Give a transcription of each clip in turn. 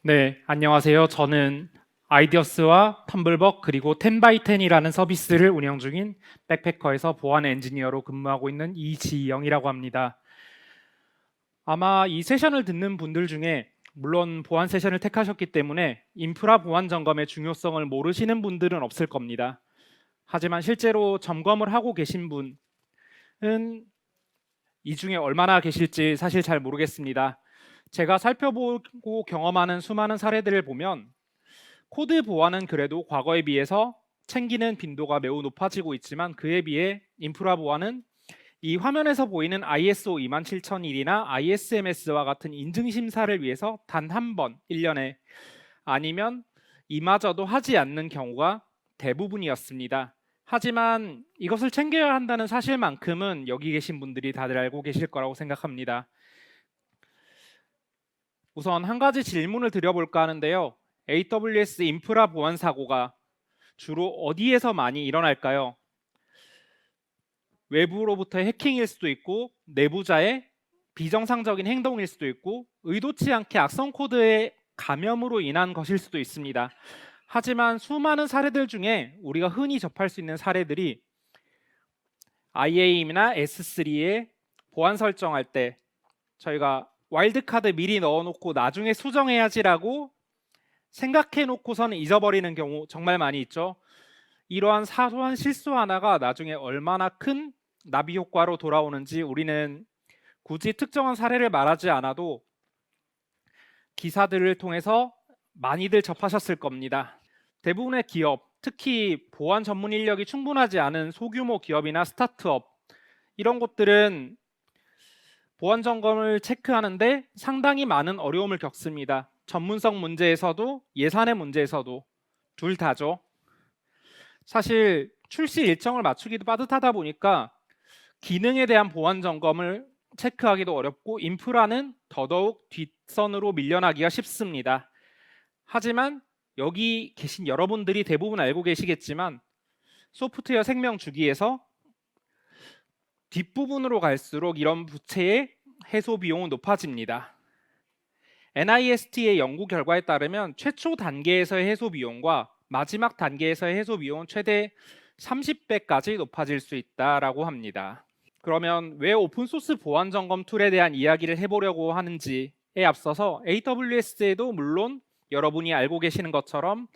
네, 안녕하세요. 저는 아이디어스와 텀블벅 그리고 10x10이라는 서비스를 운영 중인 백패커에서 보안 엔지니어로 근무하고 있는 이지영이라고 합니다. 아마 이 세션을 듣는 분들 중에 물론 보안 세션을 택하셨기 때문에 인프라 보안 점검의 중요성을 모르시는 분들은 없을 겁니다. 하지만 실제로 점검을 하고 계신 분은 이 중에 얼마나 계실지 사실 잘 모르겠습니다. 제가 살펴보고 경험하는 수많은 사례들을 보면 코드 보안은 그래도 과거에 비해서 챙기는 빈도가 매우 높아지고 있지만 그에 비해 인프라 보안은 이 화면에서 보이는 ISO 27001이나 ISMS와 같은 인증 심사를 위해서 단 한 번 1년에 아니면 이마저도 하지 않는 경우가 대부분이었습니다. 하지만 이것을 챙겨야 한다는 사실만큼은 여기 계신 분들이 다들 알고 계실 거라고 생각합니다. 우선 한 가지 질문을 드려볼까 하는데요. AWS 인프라 보안 사고가 주로 어디에서 많이 일어날까요? 외부로부터의 해킹일 수도 있고 내부자의 비정상적인 행동일 수도 있고 의도치 않게 악성 코드의 감염으로 인한 것일 수도 있습니다. 하지만 수많은 사례들 중에 우리가 흔히 접할 수 있는 사례들이 IAM이나 S3에 보안 설정할 때 저희가 와일드카드 미리 넣어놓고 나중에 수정해야지라고 생각해 놓고서는 잊어버리는 경우 정말 많이 있죠. 이러한 사소한 실수 하나가 나중에 얼마나 큰 나비 효과로 돌아오는지 우리는 굳이 특정한 사례를 말하지 않아도 기사들을 통해서 많이들 접하셨을 겁니다. 대부분의 기업, 특히 보안 전문 인력이 충분하지 않은 소규모 기업이나 스타트업 이런 곳들은 보안 점검을 체크하는데 상당히 많은 어려움을 겪습니다. 전문성 문제에서도 예산의 문제에서도 둘 다죠. 사실 출시 일정을 맞추기도 빠듯하다 보니까 기능에 대한 보안 점검을 체크하기도 어렵고 인프라는 더더욱 뒷선으로 밀려나기가 쉽습니다. 하지만 여기 계신 여러분들이 대부분 알고 계시겠지만 소프트웨어 생명 주기에서 뒷부분으로 갈수록 이런 부채의 해소 비용은 높아집니다. NIST의 연구 결과에 따르면 최초 단계에서의 해소 비용과 마지막 단계에서의 해소 비용은 최대 30배까지 높아질 수 있다라고 합니다. 그러면 왜 오픈소스 보안 점검 툴에 대한 이야기를 해보려고 하는지에 앞서서 AWS에도 물론 여러분이 알고 계시는 것처럼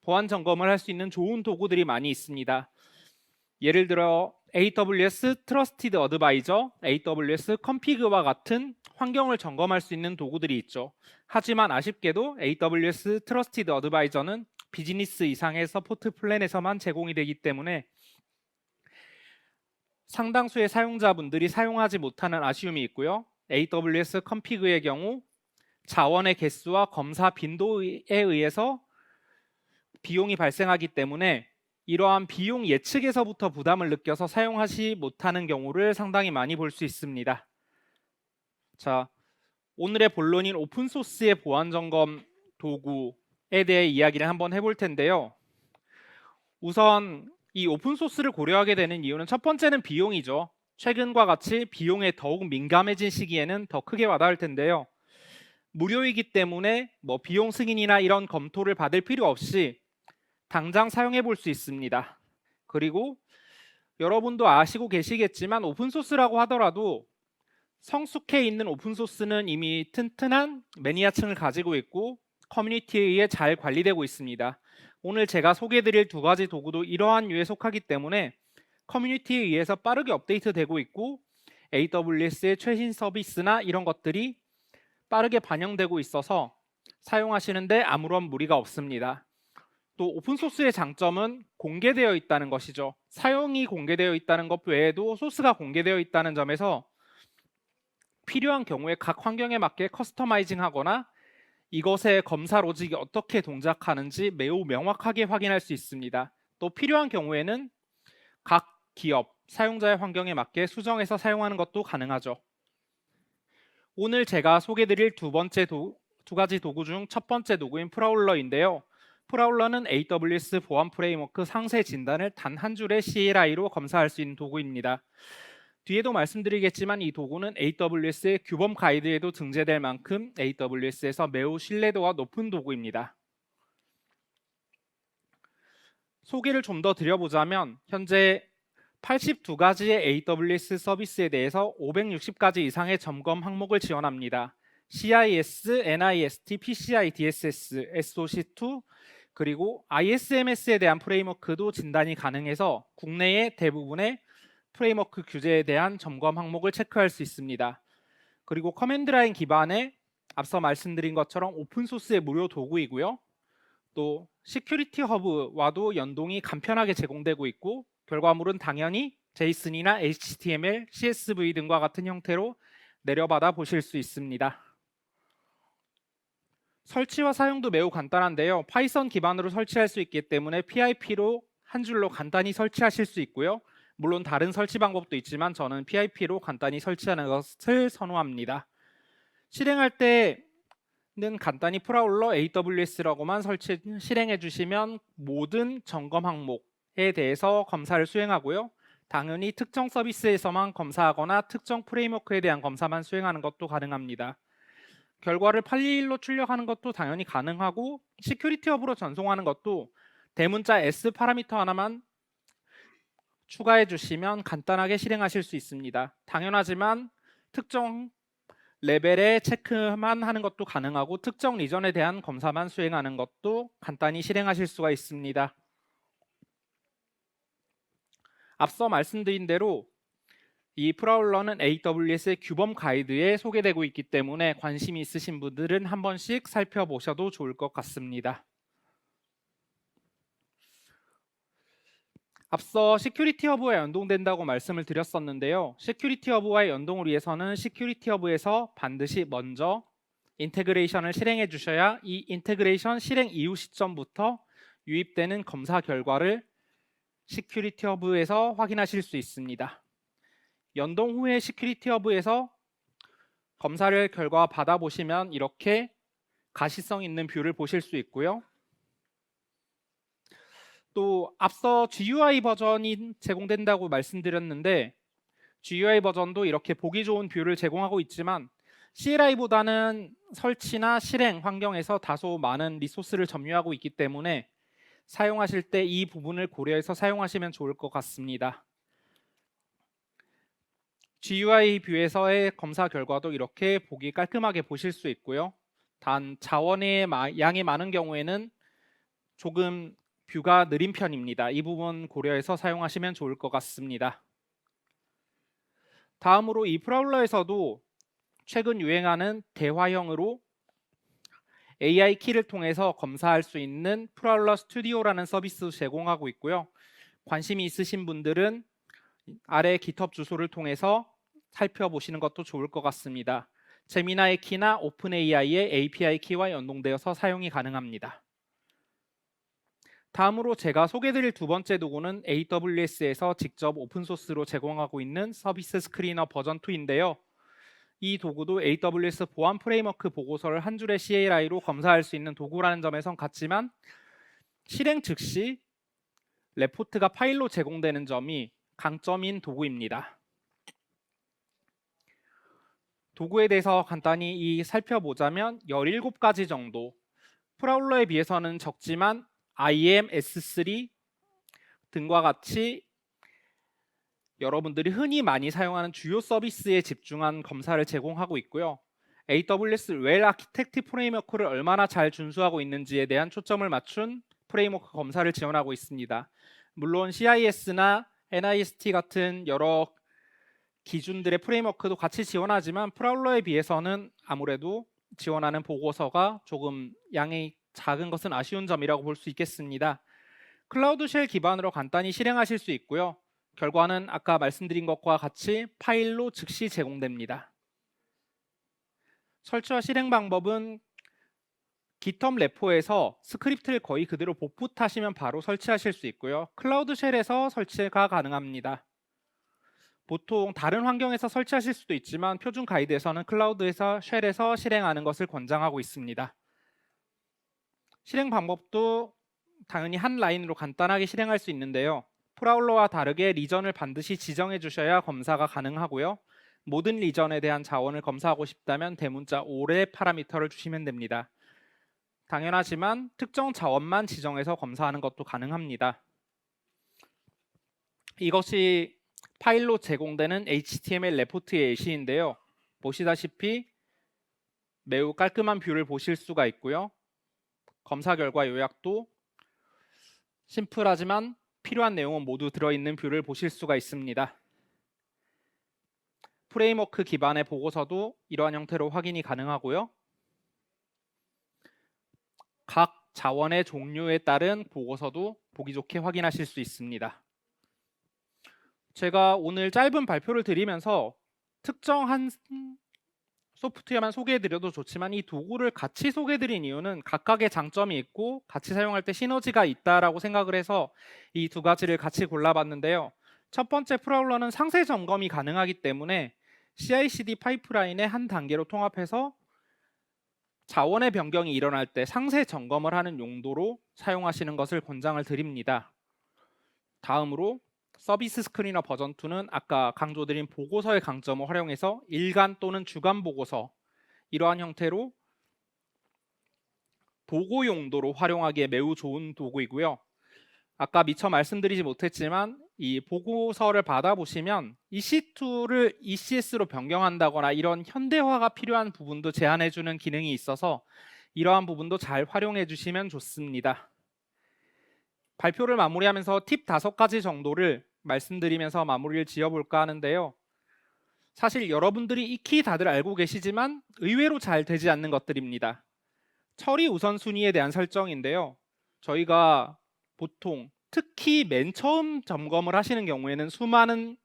보안 점검을 할 수 있는 좋은 도구들이 많이 있습니다. 예를 들어 AWS 트러스티드 어드바이저, AWS 컴피그와 같은 환경을 점검할 수 있는 도구들이 있죠. 하지만 아쉽게도 AWS 트러스티드 어드바이저는 비즈니스 이상의 서포트 플랜에서만 제공이 되기 때문에 상당수의 사용자분들이 사용하지 못하는 아쉬움이 있고요. AWS 컴피그의 경우 자원의 개수와 검사 빈도에 의해서 비용이 발생하기 때문에 이러한 비용 예측에서부터 부담을 느껴서 사용하지 못하는 경우를 상당히 많이 볼 수 있습니다. 자, 오늘의 본론인 오픈소스의 보안 점검 도구에 대해 이야기를 한번 해볼 텐데요. 우선 이 오픈소스를 고려하게 되는 이유는 첫 번째는 비용이죠. 최근과 같이 비용에 더욱 민감해진 시기에는 더 크게 와닿을 텐데요. 무료이기 때문에 비용 승인이나 이런 검토를 받을 필요 없이 당장 사용해 볼 수 있습니다. 그리고 여러분도 아시고 계시겠지만 오픈소스라고 하더라도 성숙해 있는 오픈소스는 이미 튼튼한 매니아층을 가지고 있고 커뮤니티에 의해 잘 관리되고 있습니다. 오늘 제가 소개해드릴 두 가지 도구도 이러한 류에 속하기 때문에 커뮤니티에 의해서 빠르게 업데이트되고 있고 AWS의 최신 서비스나 이런 것들이 빠르게 반영되고 있어서 사용하시는데 아무런 무리가 없습니다. 또 오픈소스의 장점은 공개되어 있다는 것이죠. 사용이 공개되어 있다는 것 외에도 소스가 공개되어 있다는 점에서 필요한 경우에 각 환경에 맞게 커스터마이징 하거나 이것의 검사 로직이 어떻게 동작하는지 매우 명확하게 확인할 수 있습니다. 또 필요한 경우에는 각 기업, 사용자의 환경에 맞게 수정해서 사용하는 것도 가능하죠. 오늘 제가 소개드릴 두 가지 도구 중 첫 번째 도구인 프라울러인데요. 프라울러는 AWS 보안 프레임워크 상세 진단을 단 한 줄의 CLI로 검사할 수 있는 도구입니다. 뒤에도 말씀드리겠지만 이 도구는 AWS의 규범 가이드에도 등재될 만큼 AWS에서 매우 신뢰도가 높은 도구입니다. 소개를 좀 더 드려보자면 현재 82가지의 AWS 서비스에 대해서 560가지 이상의 점검 항목을 지원합니다. CIS, NIST, PCI DSS, SOC2 그리고 ISMS에 대한 프레임워크도 진단이 가능해서 국내의 대부분의 프레임워크 규제에 대한 점검 항목을 체크할 수 있습니다. 그리고 커맨드 라인 기반의 앞서 말씀드린 것처럼 오픈소스의 무료 도구이고요. 또 시큐리티 허브와도 연동이 간편하게 제공되고 있고 결과물은 당연히 JSON이나 HTML, CSV 등과 같은 형태로 내려받아 보실 수 있습니다. 설치와 사용도 매우 간단한데요. 파이썬 기반으로 설치할 수 있기 때문에 PIP로 한 줄로 간단히 설치하실 수 있고요. 물론 다른 설치 방법도 있지만 저는 PIP로 간단히 설치하는 것을 선호합니다. 실행할 때는 간단히 프라울러 AWS라고만 실행해 주시면 모든 점검 항목에 대해서 검사를 수행하고요. 당연히 특정 서비스에서만 검사하거나 특정 프레임워크에 대한 검사만 수행하는 것도 가능합니다. 결과를 파일로 출력하는 것도 당연히 가능하고 시큐리티 허브로 전송하는 것도 대문자 S 파라미터 하나만 추가해 주시면 간단하게 실행하실 수 있습니다. 당연하지만 특정 레벨의 체크만 하는 것도 가능하고 특정 리전에 대한 검사만 수행하는 것도 간단히 실행하실 수가 있습니다. 앞서 말씀드린 대로 이 프라울러는 AWS의 규범 가이드에 소개되고 있기 때문에 관심이 있으신 분들은 한 번씩 살펴보셔도 좋을 것 같습니다. 앞서 시큐리티 허브와 연동된다고 말씀을 드렸었는데요. 시큐리티 허브와의 연동을 위해서는 시큐리티 허브에서 반드시 먼저 인테그레이션을 실행해 주셔야 이 인테그레이션 실행 이후 시점부터 유입되는 검사 결과를 시큐리티 허브에서 확인하실 수 있습니다. 연동 후에 시큐리티 허브에서 검사를 결과 받아보시면 이렇게 가시성 있는 뷰를 보실 수 있고요. 또 앞서 GUI 버전이 제공된다고 말씀드렸는데 GUI 버전도 이렇게 보기 좋은 뷰를 제공하고 있지만 CLI보다는 설치나 실행 환경에서 다소 많은 리소스를 점유하고 있기 때문에 사용하실 때 이 부분을 고려해서 사용하시면 좋을 것 같습니다. GUI 뷰에서의 검사 결과도 이렇게 보기 깔끔하게 보실 수 있고요. 단 자원의 양이 많은 경우에는 조금 뷰가 느린 편입니다. 이 부분 고려해서 사용하시면 좋을 것 같습니다. 다음으로 이 프라울러에서도 최근 유행하는 대화형으로 AI 키를 통해서 검사할 수 있는 프라울러 스튜디오라는 서비스도 제공하고 있고요. 관심이 있으신 분들은 아래 GitHub 주소를 통해서 살펴보시는 것도 좋을 것 같습니다. 제미나이 키나 오픈AI의 API 키와 연동되어서 사용이 가능합니다. 다음으로 제가 소개드릴 두 번째 도구는 AWS에서 직접 오픈소스로 제공하고 있는 서비스 스크리너 버전 2인데요. 이 도구도 AWS 보안 프레임워크 보고서를 한 줄의 CLI로 검사할 수 있는 도구라는 점에선 같지만 실행 즉시 레포트가 파일로 제공되는 점이 강점인 도구입니다. 도구에 대해서 간단히 살펴보자면 17가지 정도, 프라울러에 비해서는 적지만 IAM, S3 등과 같이 여러분들이 흔히 많이 사용하는 주요 서비스에 집중한 검사를 제공하고 있고요. AWS 웰 아키텍트 프레임워크를 얼마나 잘 준수하고 있는지에 대한 초점을 맞춘 프레임워크 검사를 지원하고 있습니다. 물론 CIS나 NIST 같은 여러 기준들의 프레임워크도 같이 지원하지만 프라울러에 비해서는 아무래도 지원하는 보고서가 조금 양이 작은 것은 아쉬운 점이라고 볼 수 있겠습니다. 클라우드 쉘 기반으로 간단히 실행하실 수 있고요. 결과는 아까 말씀드린 것과 같이 파일로 즉시 제공됩니다. 설치와 실행 방법은 GitHub 레포에서 스크립트를 거의 그대로 복붙하시면 바로 설치하실 수 있고요. 클라우드 쉘에서 설치가 가능합니다. 보통 다른 환경에서 설치하실 수도 있지만 표준 가이드에서는 클라우드에서 쉘에서 실행하는 것을 권장하고 있습니다. 실행 방법도 당연히 한 라인으로 간단하게 실행할 수 있는데요. 프라울러와 다르게 리전을 반드시 지정해 주셔야 검사가 가능하고요. 모든 리전에 대한 자원을 검사하고 싶다면 대문자 5의 파라미터를 주시면 됩니다. 당연하지만 특정 자원만 지정해서 검사하는 것도 가능합니다. 이것이 파일로 제공되는 HTML 레포트의 예시인데요. 보시다시피 매우 깔끔한 뷰를 보실 수가 있고요. 검사 결과 요약도 심플하지만 필요한 내용은 모두 들어있는 뷰를 보실 수가 있습니다. 프레임워크 기반의 보고서도 이러한 형태로 확인이 가능하고요. 각 자원의 종류에 따른 보고서도 보기 좋게 확인하실 수 있습니다. 제가 오늘 짧은 발표를 드리면서 특정한 소프트웨어만 소개해드려도 좋지만 이 도구를 같이 소개해드린 이유는 각각의 장점이 있고 같이 사용할 때 시너지가 있다라고 생각을 해서 이 두 가지를 같이 골라봤는데요. 첫 번째 프라울러는 상세 점검이 가능하기 때문에 CI/CD 파이프라인의 한 단계로 통합해서 자원의 변경이 일어날 때 상세 점검을 하는 용도로 사용하시는 것을 권장을 드립니다. 다음으로 서비스 스크리너 버전 2는 아까 강조드린 보고서의 강점을 활용해서 일간 또는 주간 보고서 이러한 형태로 보고 용도로 활용하기에 매우 좋은 도구이고요. 아까 미처 말씀드리지 못했지만 이 보고서를 받아보시면 EC2를 ECS로 변경한다거나 이런 현대화가 필요한 부분도 제안해주는 기능이 있어서 이러한 부분도 잘 활용해 주시면 좋습니다. 발표를 마무리하면서 팁 5가지 정도를 말씀드리면서 마무리를 지어볼까 하는데요. 사실 여러분들이 익히 다들 알고 계시지만 의외로 잘 되지 않는 것들입니다. 처리 우선순위에 대한 설정인데요. 저희가 보통 특히 맨 처음 점검을 하시는 경우에는 수많은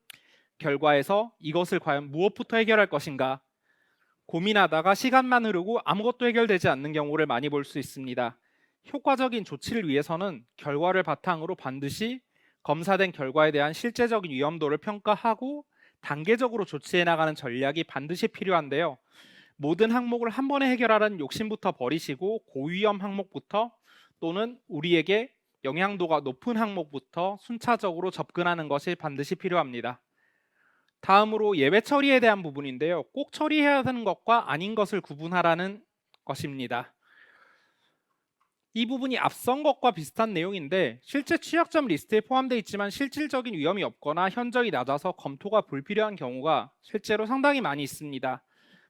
결과에서 이것을 과연 무엇부터 해결할 것인가 고민하다가 시간만 흐르고 아무것도 해결되지 않는 경우를 많이 볼 수 있습니다. 효과적인 조치를 위해서는 결과를 바탕으로 반드시 검사된 결과에 대한 실제적인 위험도를 평가하고 단계적으로 조치해 나가는 전략이 반드시 필요한데요. 모든 항목을 한 번에 해결하라는 욕심부터 버리시고 고위험 항목부터 또는 우리에게 영향도가 높은 항목부터 순차적으로 접근하는 것이 반드시 필요합니다. 다음으로 예외 처리에 대한 부분인데요. 꼭 처리해야 하는 것과 아닌 것을 구분하라는 것입니다. 이 부분이 앞선 것과 비슷한 내용인데 실제 취약점 리스트에 포함되어 있지만 실질적인 위험이 없거나 현저히 낮아서 검토가 불필요한 경우가 실제로 상당히 많이 있습니다.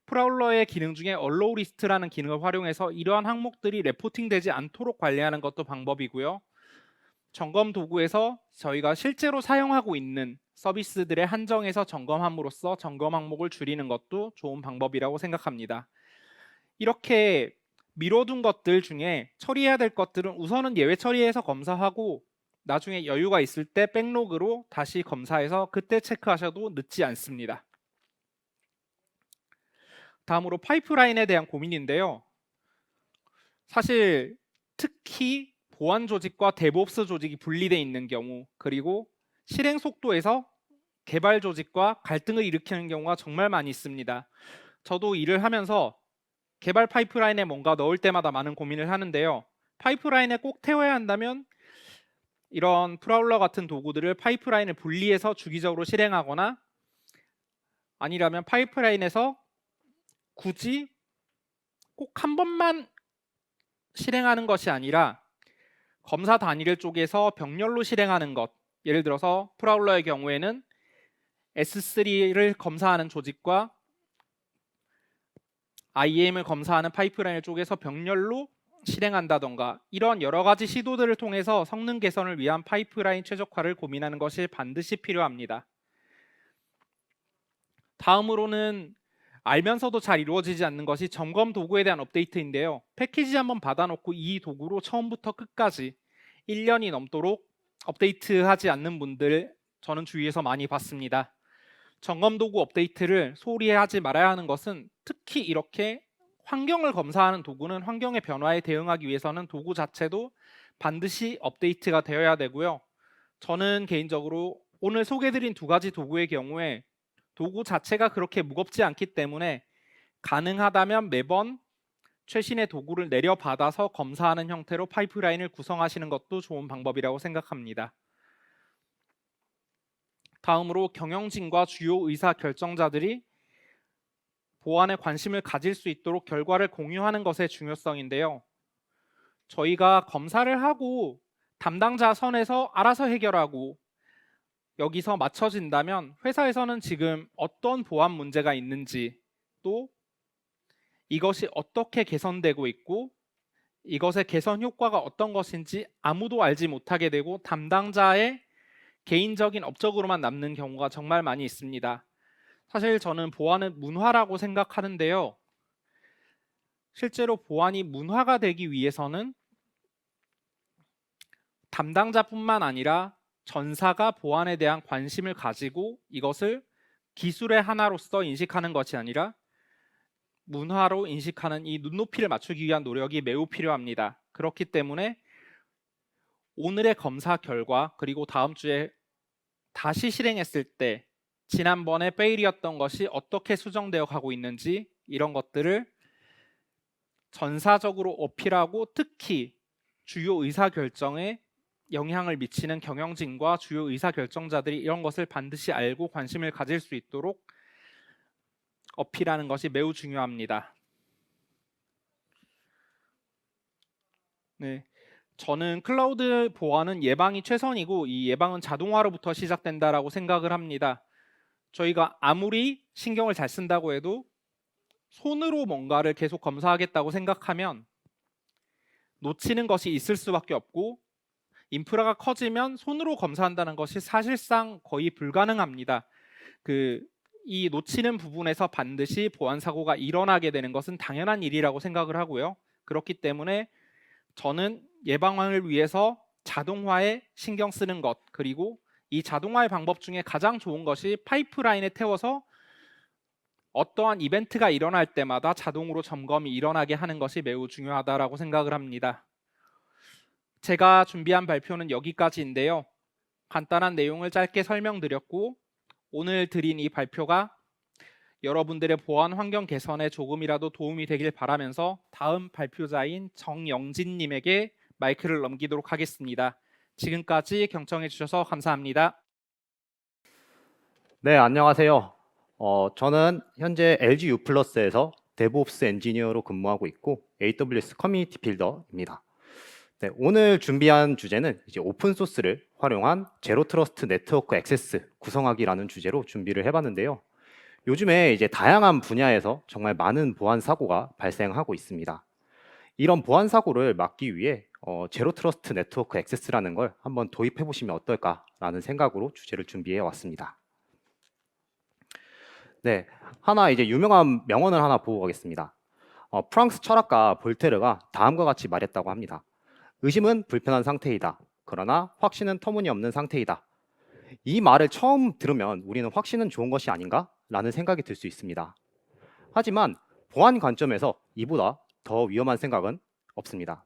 프라울러의 기능 중에 allow list라는 기능을 활용해서 이러한 항목들이 레포팅되지 않도록 관리하는 것도 방법이고요. 점검 도구에서 저희가 실제로 사용하고 있는 서비스들의 한정에서 점검함으로써 점검 항목을 줄이는 것도 좋은 방법이라고 생각합니다. 이렇게 미뤄둔 것들 중에 처리해야 될 것들은 우선은 예외 처리해서 검사하고 나중에 여유가 있을 때 백로그로 다시 검사해서 그때 체크하셔도 늦지 않습니다. 다음으로 파이프라인에 대한 고민인데요. 사실 특히 보안 조직과 데브옵스 조직이 분리되어 있는 경우 그리고 실행 속도에서 개발 조직과 갈등을 일으키는 경우가 정말 많이 있습니다. 저도 일을 하면서 개발 파이프라인에 뭔가 넣을 때마다 많은 고민을 하는데요. 파이프라인에 꼭 태워야 한다면 이런 프라울러 같은 도구들을 파이프라인을 분리해서 주기적으로 실행하거나 아니라면 파이프라인에서 굳이 꼭 한 번만 실행하는 것이 아니라 검사 단위를 쪼개서 병렬로 실행하는 것, 예를 들어서 프라울러의 경우에는 S3를 검사하는 조직과 IAM을 검사하는 파이프라인을 쪼개서 병렬로 실행한다던가 이런 여러 가지 시도들을 통해서 성능 개선을 위한 파이프라인 최적화를 고민하는 것이 반드시 필요합니다. 다음으로는 알면서도 잘 이루어지지 않는 것이 점검 도구에 대한 업데이트인데요. 패키지 한번 받아놓고 이 도구로 처음부터 끝까지 1년이 넘도록 업데이트하지 않는 분들 저는 주위에서 많이 봤습니다. 점검 도구 업데이트를 소홀히 하지 말아야 하는 것은 특히 이렇게 환경을 검사하는 도구는 환경의 변화에 대응하기 위해서는 도구 자체도 반드시 업데이트가 되어야 되고요. 저는 개인적으로 오늘 소개해드린 두 가지 도구의 경우에 도구 자체가 그렇게 무겁지 않기 때문에 가능하다면 매번 최신의 도구를 내려받아서 검사하는 형태로 파이프라인을 구성하시는 것도 좋은 방법이라고 생각합니다. 다음으로 경영진과 주요 의사 결정자들이 보안에 관심을 가질 수 있도록 결과를 공유하는 것의 중요성인데요. 저희가 검사를 하고 담당자 선에서 알아서 해결하고 여기서 맞춰진다면 회사에서는 지금 어떤 보안 문제가 있는지, 또 이것이 어떻게 개선되고 있고 이것의 개선 효과가 어떤 것인지 아무도 알지 못하게 되고 담당자의 개인적인 업적으로만 남는 경우가 정말 많이 있습니다. 사실 저는 보안은 문화라고 생각하는데요. 실제로 보안이 문화가 되기 위해서는 담당자뿐만 아니라 전사가 보안에 대한 관심을 가지고 이것을 기술의 하나로서 인식하는 것이 아니라 문화로 인식하는 이 눈높이를 맞추기 위한 노력이 매우 필요합니다. 그렇기 때문에 오늘의 검사 결과 그리고 다음 주에 다시 실행했을 때 지난번에 페일이었던 것이 어떻게 수정되어 가고 있는지 이런 것들을 전사적으로 어필하고 특히 주요 의사결정에 영향을 미치는 경영진과 주요 의사결정자들이 이런 것을 반드시 알고 관심을 가질 수 있도록 어필하는 것이 매우 중요합니다. 네, 저는 클라우드 보안은 예방이 최선이고 이 예방은 자동화로부터 시작된다라고 생각을 합니다. 저희가 아무리 신경을 잘 쓴다고 해도 손으로 뭔가를 계속 검사하겠다고 생각하면 놓치는 것이 있을 수밖에 없고 인프라가 커지면 손으로 검사한다는 것이 사실상 거의 불가능합니다. 이 놓치는 부분에서 반드시 보안 사고가 일어나게 되는 것은 당연한 일이라고 생각을 하고요. 그렇기 때문에 저는 예방을 위해서 자동화에 신경 쓰는 것, 그리고 이 자동화의 방법 중에 가장 좋은 것이 파이프라인에 태워서 어떠한 이벤트가 일어날 때마다 자동으로 점검이 일어나게 하는 것이 매우 중요하다고 생각을 합니다. 제가 준비한 발표는 여기까지인데요. 간단한 내용을 짧게 설명드렸고 오늘 드린 이 발표가 여러분들의 보안 환경 개선에 조금이라도 도움이 되길 바라면서 다음 발표자인 정영진님에게 마이크를 넘기도록 하겠습니다. 지금까지 경청해 주셔서 감사합니다. 네, 안녕하세요. 저는 현재 LG U+에서 데브옵스 엔지니어로 근무하고 있고 AWS 커뮤니티 빌더입니다. 네, 오늘 준비한 주제는 이제 오픈 소스를 활용한 제로 트러스트 네트워크 액세스 구성하기라는 주제로 준비를 해봤는데요. 요즘에 이제 다양한 분야에서 정말 많은 보안 사고가 발생하고 있습니다. 이런 보안 사고를 막기 위해 제로 트러스트 네트워크 액세스라는 걸 한번 도입해 보시면 어떨까라는 생각으로 주제를 준비해 왔습니다. 네, 하나 이제 유명한 명언을 하나 보고 가겠습니다. 프랑스 철학가 볼테르가 다음과 같이 말했다고 합니다. 의심은 불편한 상태이다. 그러나 확신은 터무니없는 상태이다. 이 말을 처음 들으면 우리는 확신은 좋은 것이 아닌가? 라는 생각이 들 수 있습니다. 하지만 보안 관점에서 이보다 더 위험한 생각은 없습니다.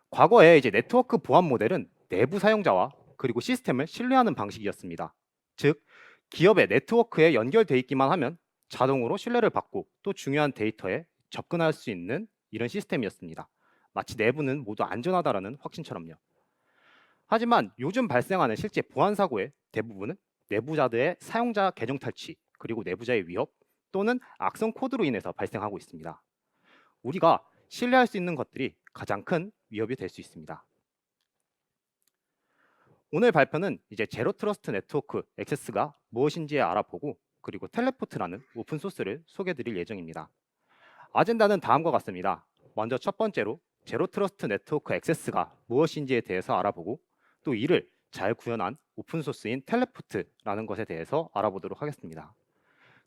과거에 이제 네트워크 보안 모델은 내부 사용자와 그리고 시스템을 신뢰하는 방식이었습니다. 즉, 기업의 네트워크에 연결돼 있기만 하면 자동으로 신뢰를 받고 또 중요한 데이터에 접근할 수 있는 이런 시스템이었습니다. 마치 내부는 모두 안전하다라는 확신처럼요. 하지만 요즘 발생하는 실제 보안 사고의 대부분은 내부자들의 사용자 계정 탈취, 그리고 내부자의 위협 또는 악성 코드로 인해서 발생하고 있습니다. 우리가 신뢰할 수 있는 것들이 가장 큰 위협이 될 수 있습니다. 오늘 발표는 이제 제로 트러스트 네트워크 액세스가 무엇인지 알아보고 그리고 텔레포트라는 오픈 소스를 소개해 드릴 예정입니다. 아젠다는 다음과 같습니다. 먼저 첫 번째로 제로 트러스트 네트워크 액세스가 무엇인지에 대해서 알아보고 또 이를 잘 구현한 오픈 소스인 텔레포트라는 것에 대해서 알아보도록 하겠습니다.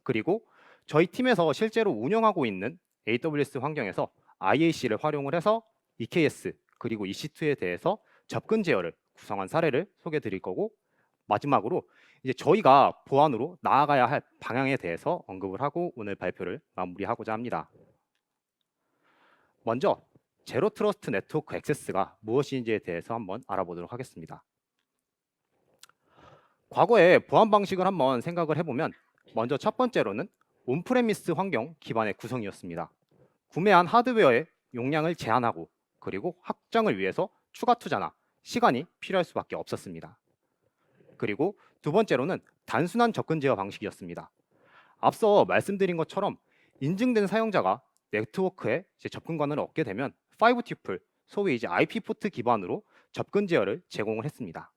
그리고 저희 팀에서 실제로 운영하고 있는 AWS 환경에서 IAC를 활용을 해서 EKS 그리고 EC2에 대해서 접근 제어를 구성한 사례를 소개해 드릴 거고 마지막으로 이제 저희가 보안으로 나아가야 할 방향에 대해서 언급을 하고 오늘 발표를 마무리하고자 합니다. 먼저 제로 트러스트 네트워크 액세스가 무엇인지에 대해서 한번 알아보도록 하겠습니다. 과거의 보안 방식을 한번 생각을 해보면 먼저 첫 번째로는 온프레미스 환경 기반의 구성이었습니다. 구매한 하드웨어의 용량을 제한하고 그리고 확장을 위해서 추가 투자나 시간이 필요할 수밖에 없었습니다. 그리고 두 번째로는 단순한 접근 제어 방식이었습니다. 앞서 말씀드린 것처럼 인증된 사용자가 네트워크에 이제 접근 권한을 얻게 되면 5tuple, 소위 이제 IP 포트 기반으로 접근 제어를 제공을 했습니다.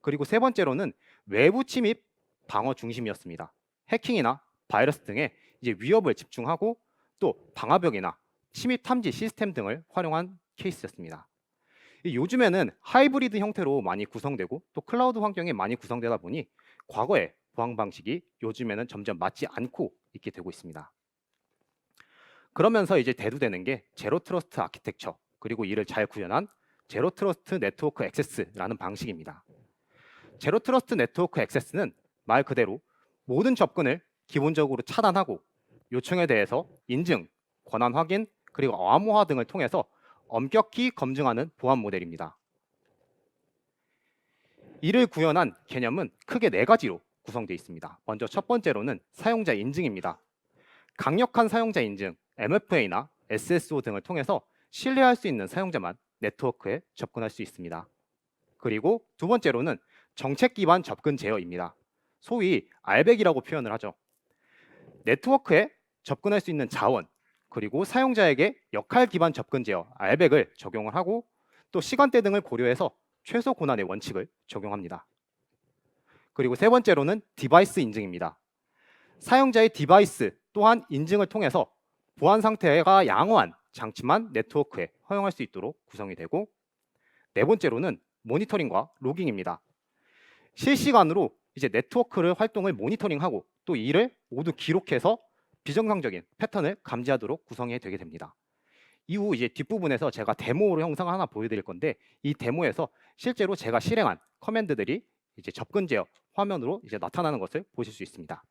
그리고 세 번째로는 외부 침입 방어 중심이었습니다. 해킹이나 바이러스 등의 이제 위협을 집중하고 또 방화벽이나 침입 탐지 시스템 등을 활용한 케이스였습니다. 요즘에는 하이브리드 형태로 많이 구성되고 또 클라우드 환경에 많이 구성되다 보니 과거의 보안 방식이 요즘에는 점점 맞지 않고 있게 되고 있습니다. 그러면서 이제 대두되는 게 제로 트러스트 아키텍처, 그리고 이를 잘 구현한 제로 트러스트 네트워크 액세스라는 방식입니다. 제로 트러스트 네트워크 액세스는 말 그대로 모든 접근을 기본적으로 차단하고 요청에 대해서 인증, 권한 확인, 그리고 암호화 등을 통해서 엄격히 검증하는 보안 모델입니다. 이를 구현한 개념은 크게 네 가지로 구성되어 있습니다. 먼저 첫 번째로는 사용자 인증입니다. 강력한 사용자 인증, MFA나 SSO 등을 통해서 신뢰할 수 있는 사용자만 네트워크에 접근할 수 있습니다. 그리고 두 번째로는 정책 기반 접근 제어입니다. 소위 RBAC이라고 표현을 하죠. 네트워크에 접근할 수 있는 자원, 그리고 사용자에게 역할 기반 접근 제어, RBAC을 적용을 하고 또 시간대 등을 고려해서 최소 고난의 원칙을 적용합니다. 그리고 세 번째로는 디바이스 인증입니다. 사용자의 디바이스 또한 인증을 통해서 보안 상태가 양호한 장치만 네트워크에 허용할 수 있도록 구성이 되고, 네 번째로는 모니터링과 로깅입니다. 실시간으로 이제 네트워크를 활동을 모니터링하고 또 이를 모두 기록해서 비정상적인 패턴을 감지하도록 구성이 되게 됩니다. 이후 이제 뒷부분에서 제가 데모로 영상을 하나 보여드릴 건데, 이 데모에서 실제로 제가 실행한 커맨드들이 이제 접근 제어 화면으로 이제 나타나는 것을 보실 수 있습니다.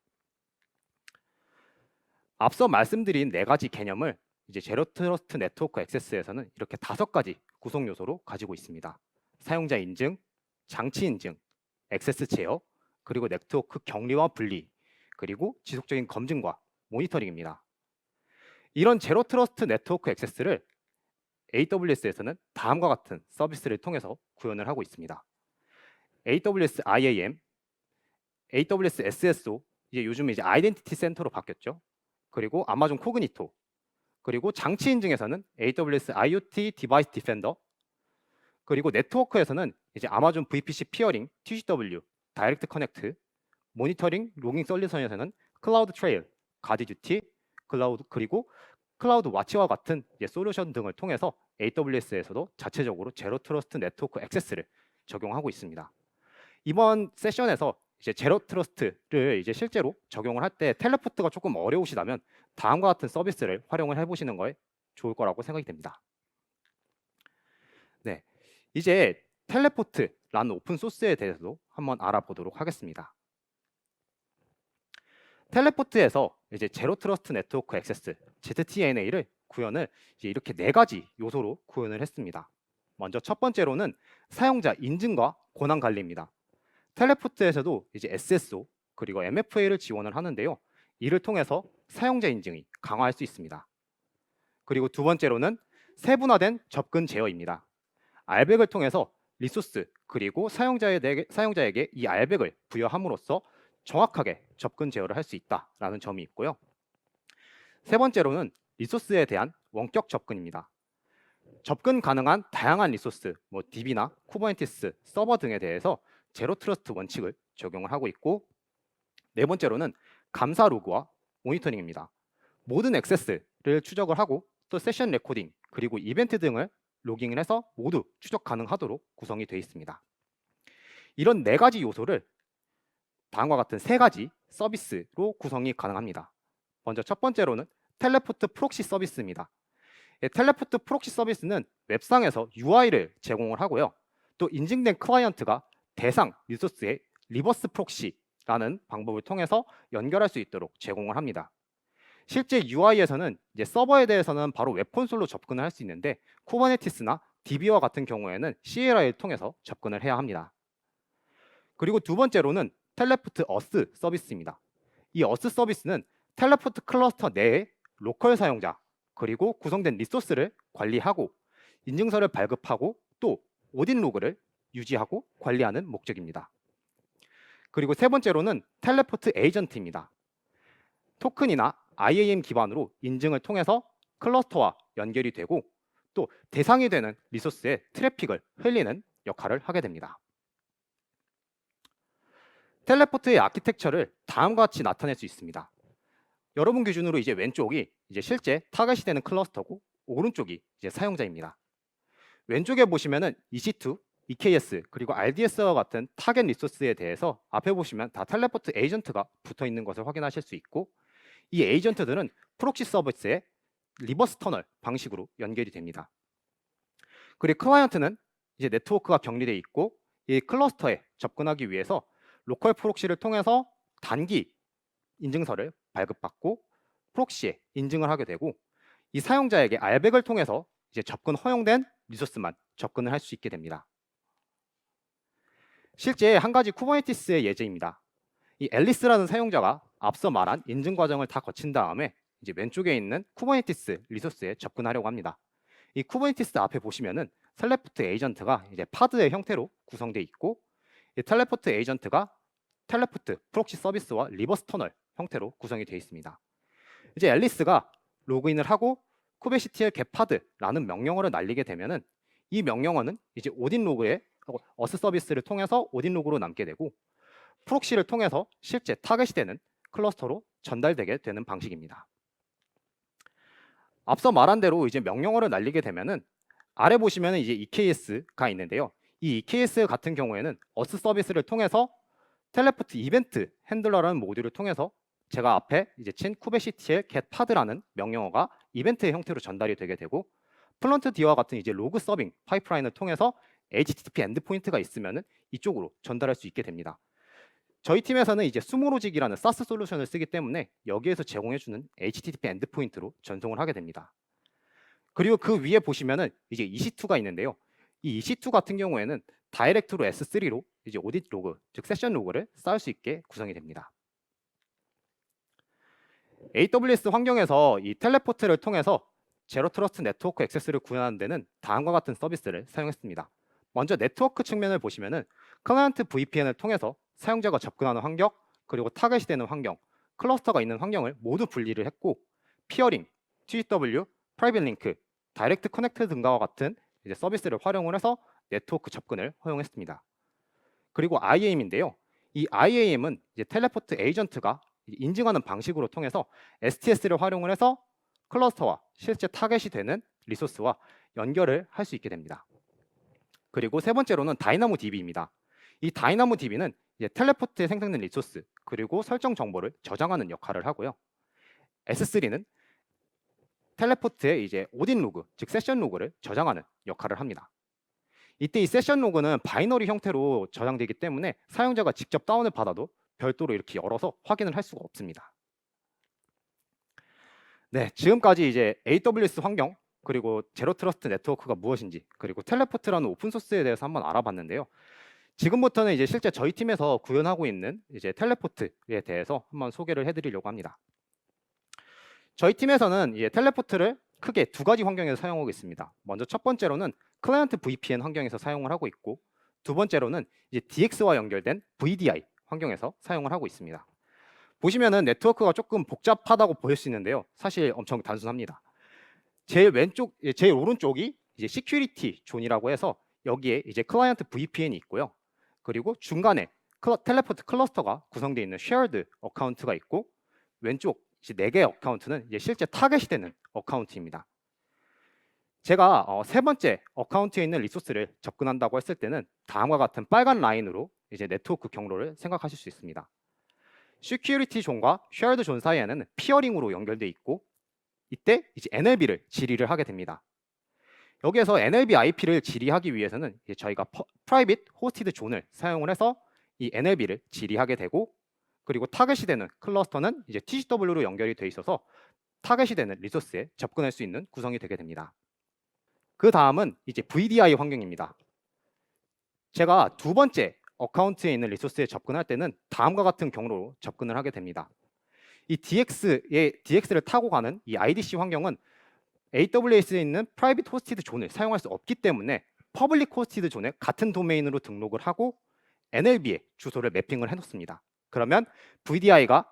앞서 말씀드린 네 가지 개념을 이제 제로 트러스트 네트워크 액세스에서는 이렇게 5가지 구성 요소로 가지고 있습니다. 사용자 인증, 장치 인증, 액세스 제어, 그리고 네트워크 격리와 분리, 그리고 지속적인 검증과 모니터링입니다. 이런 제로 트러스트 네트워크 액세스를 AWS에서는 다음과 같은 서비스를 통해서 구현을 하고 있습니다. AWS IAM, AWS SSO, 이제 요즘 이제 아이덴티티 센터로 바뀌었죠. 그리고 아마존 코그니토, 그리고 장치 인증에서는 AWS IoT 디바이스 디펜더, 그리고 네트워크에서는 이제 아마존 VPC 피어링, TCW, 다이렉트 커넥트, 모니터링, 로깅 솔루션에서는 클라우드 트레일, 가디듀티, 클라우드, 그리고 클라우드 와치와 같은 솔루션 등을 통해서 AWS에서도 자체적으로 제로 트러스트 네트워크 액세스를 적용하고 있습니다. 이번 세션에서 이제 제로 트러스트를 이제 실제로 적용을 할 때 텔레포트가 조금 어려우시다면 다음과 같은 서비스를 활용을 해보시는 거에 좋을 거라고 생각이 됩니다. 네, 이제 텔레포트라는 오픈 소스에 대해서도 한번 알아보도록 하겠습니다. 텔레포트에서 이제 제로 트러스트 네트워크 액세스 ZTNA를 구현을 이제 이렇게 4가지 요소로 구현을 했습니다. 먼저 첫 번째로는 사용자 인증과 권한 관리입니다. 텔레포트에서도 이제 SSO 그리고 MFA를 지원을 하는데요. 이를 통해서 사용자 인증이 강화할 수 있습니다. 그리고 두 번째로는 세분화된 접근 제어입니다. RBAC을 통해서 리소스 그리고 사용자에게 이 RBAC을 부여함으로써 정확하게 접근 제어를 할 수 있다라는 점이 있고요. 세 번째로는 리소스에 대한 원격 접근입니다. 접근 가능한 다양한 리소스, DB나 쿠버네티스 서버 등에 대해서 제로 트러스트 원칙을 적용을 하고 있고, 네 번째로는 감사 로그와 모니터링입니다. 모든 액세스를 추적을 하고 또 세션 레코딩 그리고 이벤트 등을 로깅을 해서 모두 추적 가능하도록 구성이 되어 있습니다. 이런 4가지 요소를 다음과 같은 3가지 서비스로 구성이 가능합니다. 먼저 첫 번째로는 텔레포트 프록시 서비스입니다. 텔레포트 프록시 서비스는 웹상에서 UI를 제공을 하고요. 또 인증된 클라이언트가 대상 리소스에 리버스 프록시라는 방법을 통해서 연결할 수 있도록 제공을 합니다. 실제 UI에서는 이제 서버에 대해서는 바로 웹 콘솔로 접근을 할 수 있는데 쿠버네티스나 DB와 같은 경우에는 CLI를 통해서 접근을 해야 합니다. 그리고 두 번째로는 텔레포트 어스 서비스입니다. 이 어스 서비스는 텔레포트 클러스터 내의 로컬 사용자 그리고 구성된 리소스를 관리하고 인증서를 발급하고 또 오딘 로그를 유지하고 관리하는 목적입니다. 그리고 세 번째로는 텔레포트 에이전트입니다. 토큰이나 IAM 기반으로 인증을 통해서 클러스터와 연결이 되고 또 대상이 되는 리소스의 트래픽을 흘리는 역할을 하게 됩니다. 텔레포트의 아키텍처를 다음과 같이 나타낼 수 있습니다. 여러분 기준으로 이제 왼쪽이 이제 실제 타겟이 되는 클러스터고 오른쪽이 이제 사용자입니다. 왼쪽에 보시면은 EC2, EKS 그리고 RDS와 같은 타겟 리소스에 대해서 앞에 보시면 다 텔레포트 에이전트가 붙어 있는 것을 확인하실 수 있고 이 에이전트들은 프록시 서비스의 리버스 터널 방식으로 연결이 됩니다. 그리고 클라이언트는 이제 네트워크가 격리되어 있고 이 클러스터에 접근하기 위해서 로컬 프록시를 통해서 단기 인증서를 발급받고 프록시에 인증을 하게 되고 이 사용자에게 알백을 통해서 이제 접근 허용된 리소스만 접근을 할 수 있게 됩니다. 실제 한 가지 쿠버네티스의 예제입니다. 이 앨리스라는 사용자가 앞서 말한 인증 과정을 다 거친 다음에 이제 왼쪽에 있는 쿠버네티스 리소스에 접근하려고 합니다. 이 쿠버네티스 앞에 보시면은 텔레포트 에이전트가 이제 파드의 형태로 구성되어 있고 이 텔레포트 에이전트가 텔레포트 프록시 서비스와 리버스 터널 형태로 구성이 되어 있습니다. 이제 앨리스가 로그인을 하고 kubectl getPad라는 명령어를 날리게 되면은 이 명령어는 이제 오딘 로그에 어스 서비스를 통해서 오딘 로그로 남게 되고 프록시를 통해서 실제 타겟이 되는 클러스터로 전달되게 되는 방식입니다. 앞서 말한 대로 이제 명령어를 날리게 되면은 아래 보시면은 이제 EKS가 있는데요. 이 EKS 같은 경우에는 어스 서비스를 통해서 텔레포트 이벤트 핸들러라는 모듈을 통해서 제가 앞에 이제 친 kubectl getPad라는 명령어가 이벤트의 형태로 전달이 되게 되고 플런트D와 같은 이제 로그 서빙 파이프라인을 통해서 HTTP 엔드포인트가 있으면은 이쪽으로 전달할 수 있게 됩니다. 저희 팀에서는 이제 수모로직이라는 SaaS 솔루션을 쓰기 때문에 여기에서 제공해주는 HTTP 엔드포인트로 전송을 하게 됩니다. 그리고 그 위에 보시면은 이제 EC2가 있는데요. 이 EC2 같은 경우에는 다이렉트로 S3로 이제 오딧 로그, 즉 세션 로그를 쌓을 수 있게 구성이 됩니다. AWS 환경에서 이 텔레포트를 통해서 제로 트러스트 네트워크 액세스를 구현하는 데는 다음과 같은 서비스를 사용했습니다. 먼저 네트워크 측면을 보시면은 클라이언트 VPN을 통해서 사용자가 접근하는 환경, 그리고 타겟이 되는 환경, 클러스터가 있는 환경을 모두 분리를 했고 피어링, TW, 프라이빗 링크, 다이렉트 커넥트 등과 같은 이제 서비스를 활용을 해서 네트워크 접근을 허용했습니다. 그리고 IAM인데요. 이 IAM은 이제 텔레포트 에이전트가 인증하는 방식으로 통해서 STS를 활용을 해서 클러스터와 실제 타겟이 되는 리소스와 연결을 할 수 있게 됩니다. 그리고 세 번째로는 다이나모DB입니다. 이 다이나모DB는 이제 텔레포트에 생성된 리소스 그리고 설정 정보를 저장하는 역할을 하고요. S3는 텔레포트에 이제 오딘 로그, 즉 세션 로그를 저장하는 역할을 합니다. 이때 이 세션 로그는 바이너리 형태로 저장되기 때문에 사용자가 직접 다운을 받아도 별도로 이렇게 열어서 확인을 할 수가 없습니다. 네, 지금까지 이제 AWS 환경 그리고 제로 트러스트 네트워크가 무엇인지 그리고 텔레포트라는 오픈 소스에 대해서 한번 알아봤는데요. 지금부터는 이제 실제 저희 팀에서 구현하고 있는 이제 텔레포트에 대해서 한번 소개를 해드리려고 합니다. 저희 팀에서는 이제 텔레포트를 크게 두 가지 환경에서 사용하고 있습니다. 먼저 첫 번째로는 클라이언트 VPN 환경에서 사용을 하고 있고 두 번째로는 이제 DX와 연결된 VDI 환경에서 사용을 하고 있습니다. 보시면은 네트워크가 조금 복잡하다고 보일 수 있는데요. 사실 엄청 단순합니다. 제일 오른쪽이 이제 시큐리티 존이라고 해서 여기에 이제 클라이언트 VPN이 있고요. 그리고 중간에 텔레포트 클러스터가 구성되어 있는 쉐어드 어카운트가 있고 왼쪽 이제 4개의 어카운트는 이제 실제 타겟이 되는 어카운트입니다. 제가 세 번째 어카운트에 있는 리소스를 접근한다고 했을 때는 다음과 같은 빨간 라인으로 이제 네트워크 경로를 생각하실 수 있습니다. 시큐리티 존과 쉐어드 존 사이에는 피어링으로 연결되어 있고 이때 이제 NLB를 질의를 하게 됩니다. 여기에서 NLB IP를 질의하기 위해서는 이제 저희가 프라이빗 호스티드 존을 사용을 해서 이 NLB를 질의하게 되고 그리고 타겟이 되는 클러스터는 이제 TCW로 연결이 돼 있어서 타겟이 되는 리소스에 접근할 수 있는 구성이 되게 됩니다. 그 다음은 이제 VDI 환경입니다. 제가 두 번째 어카운트에 있는 리소스에 접근할 때는 다음과 같은 경로로 접근을 하게 됩니다. 이 DX를 타고 가는 이 IDC 환경은 AWS에 있는 프라이빗 호스티드 존을 사용할 수 없기 때문에 퍼블릭 호스티드 존에 같은 도메인으로 등록을 하고 NLB에 주소를 매핑을 해놓습니다. 그러면 VDI가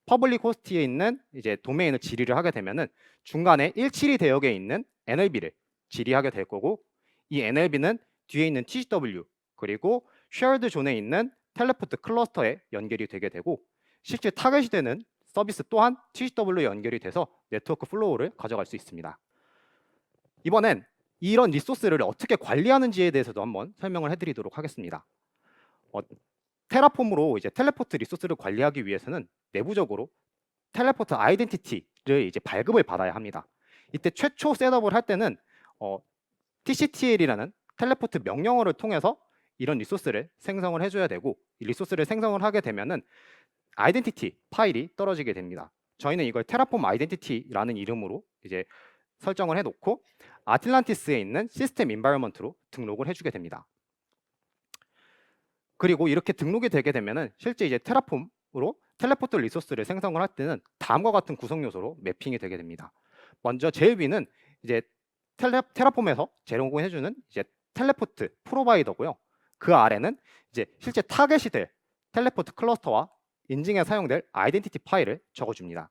퍼블릭 호스트에 있는 이제 도메인을 질의를 하게 되면은 중간에 172 대역에 있는 NLB를 질의하게 될 거고, 이 NLB는 뒤에 있는 TCW 그리고 쉐어드 존에 있는 텔레포트 클러스터에 연결이 되게 되고, 실제 타겟이 되는 서비스 또한 TCW에 연결이 돼서 네트워크 플로우를 가져갈 수 있습니다. 이번엔 이런 리소스를 어떻게 관리하는지에 대해서도 한번 설명을 해드리도록 하겠습니다. 테라폼으로 이제 텔레포트 리소스를 관리하기 위해서는 내부적으로 텔레포트 아이덴티티를 이제 발급을 받아야 합니다. 이때 최초 셋업을 할 때는 TCTL이라는 텔레포트 명령어를 통해서 이런 리소스를 생성을 해줘야 되고, 이 리소스를 생성을 하게 되면은 아이덴티티 파일이 떨어지게 됩니다. 저희는 이걸 테라폼 아이덴티티라는 이름으로 이제 설정을 해놓고 아틀란티스에 있는 시스템 인바이러먼트로 등록을 해주게 됩니다. 그리고 이렇게 등록이 되게 되면은 실제 이제 테라폼으로 텔레포트 리소스를 생성을 할 때는 다음과 같은 구성 요소로 매핑이 되게 됩니다. 먼저 제일 위는 이제 테라폼에서 제공해주는 이제 텔레포트 프로바이더고요. 그 아래는 이제 실제 타겟이 될 텔레포트 클러스터와 인증에 사용될 아이덴티티 파일을 적어줍니다.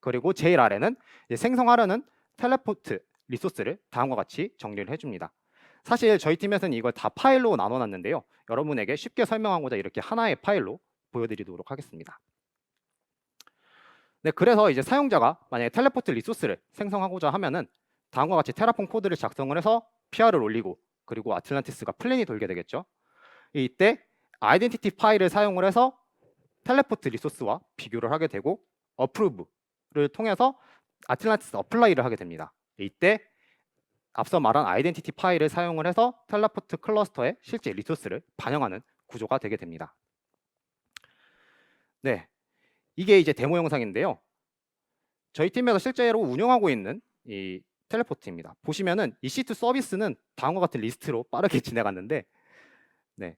그리고 제일 아래는 이제 생성하려는 텔레포트 리소스를 다음과 같이 정리를 해줍니다. 사실 저희 팀에서는 이걸 다 파일로 나눠놨는데요. 여러분에게 쉽게 설명하고자 이렇게 하나의 파일로 보여드리도록 하겠습니다. 네, 그래서 이제 사용자가 만약에 텔레포트 리소스를 생성하고자 하면은 다음과 같이 테라폼 코드를 작성을 해서 PR을 올리고, 그리고 아틀란티스가 플랜이 돌게 되겠죠. 이때 아이덴티티 파일을 사용을 해서 텔레포트 리소스와 비교를 하게 되고, approve를 통해서 아틀란티스 어플라이를 하게 됩니다. 이때 앞서 말한 아이덴티티 파일을 사용을 해서 텔레포트 클러스터의 실제 리소스를 반영하는 구조가 되게 됩니다. 네, 이게 이제 데모 영상인데요. 저희 팀에서 실제로 운영하고 있는 이 텔레포트입니다. 보시면은 EC2 서비스는 다음과 같은 리스트로 빠르게 지나갔는데, 네,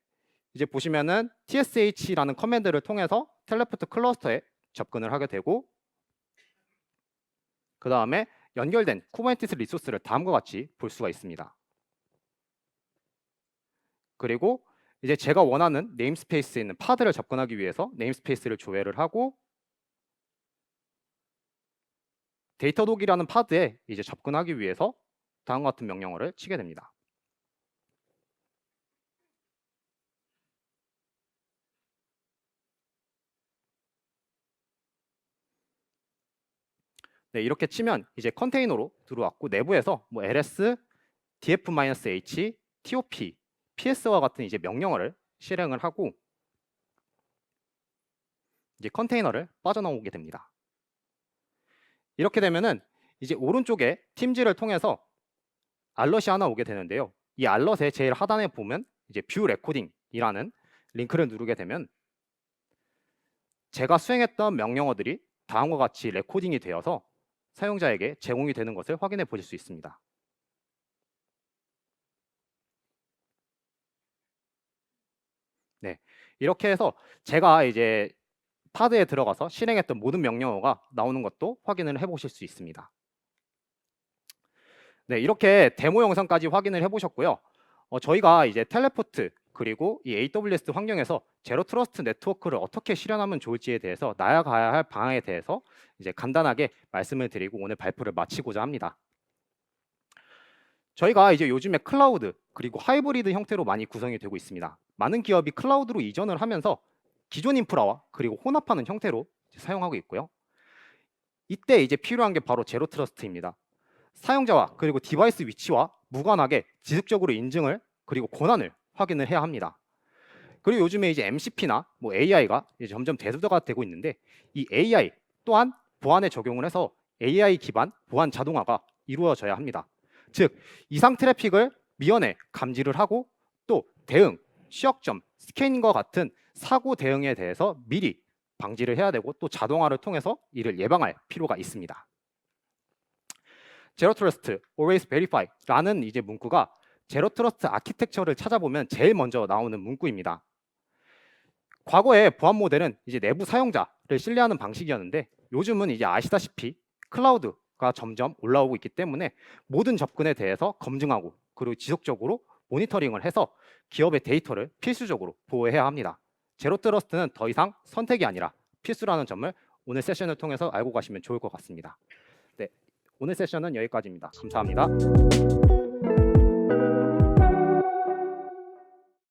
이제 보시면은 tsh라는 커맨드를 통해서 텔레포트 클러스터에 접근을 하게 되고, 그 다음에 연결된 쿠버네티스 리소스를 다음과 같이 볼 수가 있습니다. 그리고 이제 제가 원하는 네임스페이스에 있는 파드를 접근하기 위해서 네임스페이스를 조회를 하고, 데이터독이라는 파드에 이제 접근하기 위해서 다음과 같은 명령어를 치게 됩니다. 네, 이렇게 치면 이제 컨테이너로 들어왔고, 내부에서 뭐 ls, df-h, top, ps와 같은 이제 명령어를 실행을 하고 이제 컨테이너를 빠져나오게 됩니다. 이렇게 되면은 이제 오른쪽에 팀즈를 통해서 알럿이 하나 오게 되는데요. 이 알럿의 제일 하단에 보면 이제 뷰 레코딩이라는 링크를 누르게 되면 제가 수행했던 명령어들이 다음과 같이 레코딩이 되어서 사용자에게 제공이 되는 것을 확인해 보실 수 있습니다. 네, 이렇게 해서 제가 이제 파드에 들어가서 실행했던 모든 명령어가 나오는 것도 확인을 해보실 수 있습니다. 네, 이렇게 데모 영상까지 확인을 해보셨고요. 저희가 이제 텔레포트 그리고 이 AWS 환경에서 제로 트러스트 네트워크를 어떻게 실현하면 좋을지에 대해서 나아가야 할 방향에 대해서 이제 간단하게 말씀을 드리고 오늘 발표를 마치고자 합니다. 저희가 이제 요즘에 클라우드 그리고 하이브리드 형태로 많이 구성이 되고 있습니다. 많은 기업이 클라우드로 이전을 하면서 기존 인프라와 그리고 혼합하는 형태로 사용하고 있고요. 이때 이제 필요한 게 바로 제로 트러스트입니다. 사용자와 그리고 디바이스 위치와 무관하게 지속적으로 인증을 그리고 권한을 확인을 해야 합니다. 그리고 요즘에 이제 MCP나 뭐 AI가 이제 점점 대두가 되고 있는데, 이 AI 또한 보안에 적용을 해서 AI 기반 보안 자동화가 이루어져야 합니다. 즉 이상 트래픽을 미연에 감지를 하고 또 대응, 취약점, 스캐닝과 같은 사고 대응에 대해서 미리 방지를 해야 되고 또 자동화를 통해서 이를 예방할 필요가 있습니다. 제로 트러스트, always verify라는 이제 문구가 제로 트러스트 아키텍처를 찾아보면 제일 먼저 나오는 문구입니다. 과거의 보안 모델은 이제 내부 사용자를 신뢰하는 방식이었는데, 요즘은 이제 아시다시피 클라우드가 점점 올라오고 있기 때문에 모든 접근에 대해서 검증하고 그리고 지속적으로 모니터링을 해서 기업의 데이터를 필수적으로 보호해야 합니다. 제로 트러스트는 더 이상 선택이 아니라 필수라는 점을 오늘 세션을 통해서 알고 가시면 좋을 것 같습니다. 네, 오늘 세션은 여기까지입니다. 감사합니다.